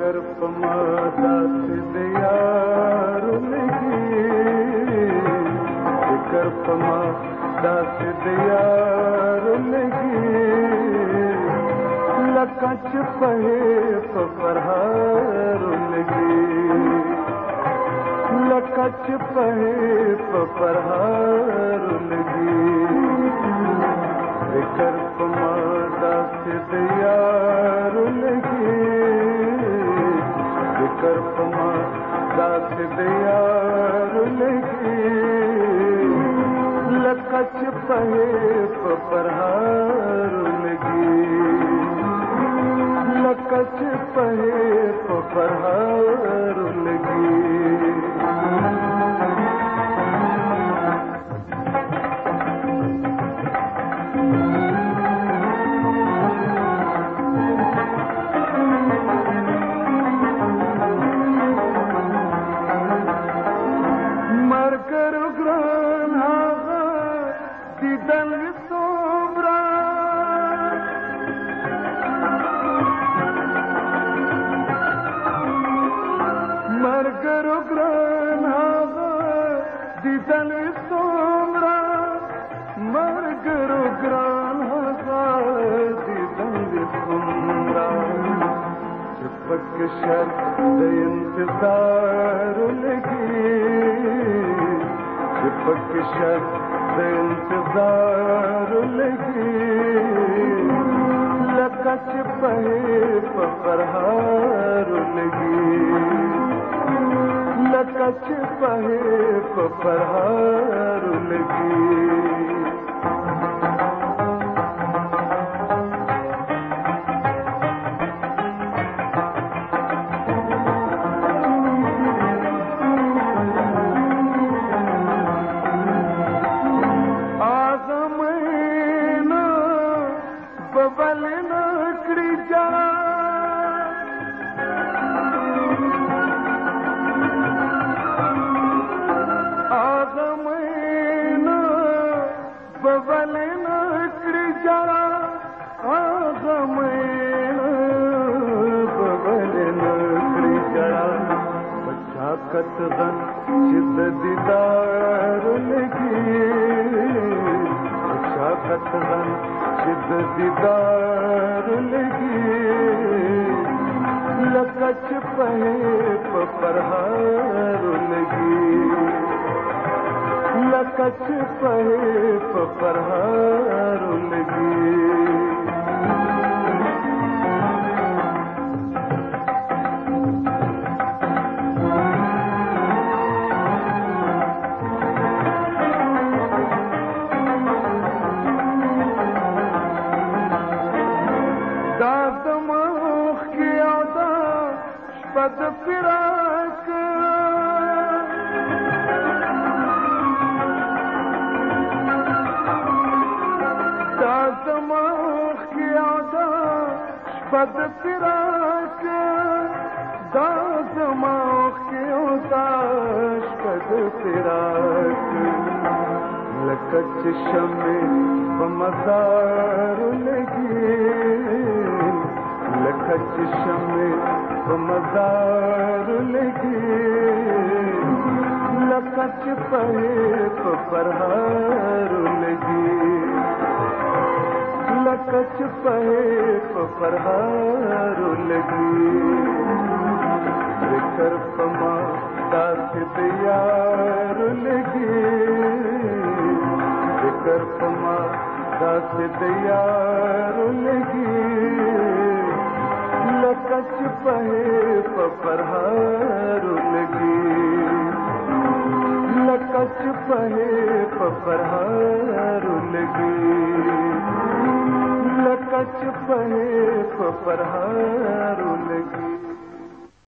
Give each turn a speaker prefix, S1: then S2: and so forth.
S1: कर पमादा से यारुलगी कर पमादा से यारुलगी लकच पहे परहारुलगी लकच पहे परहारुलगी कर पमादा से यारुलगी कर पमादा से यारुलगी लकच पहे परहारुलगी लकच पहे परहारुलगी चिपक शर्त इंतज़ारुलगी चिपक शर्त इंतज़ारुलगी लकच पहे परहारुलगी लकच पहे परहारुलगी कतगन शिद्दीदारुलगी अच्छा कतगन शिद्दीदारुलगी लकच पहे परहारुलगी लकच पहे परहारुलगी पद फिराक दादमाख की आदा पद फिराक दादमाख की आदा पद फिराक लकच शमे बमज़ारुलगी लकच शमे बमज़ारुलगी लकच पहे परहारुलगी लकच पहे परहारुलगी कर पमादा से यारुलगी कर पमादा से यारुलगी लकच पहे परहारुलगी लकच पहे परहारुलगी लकच पहे परहारुलगी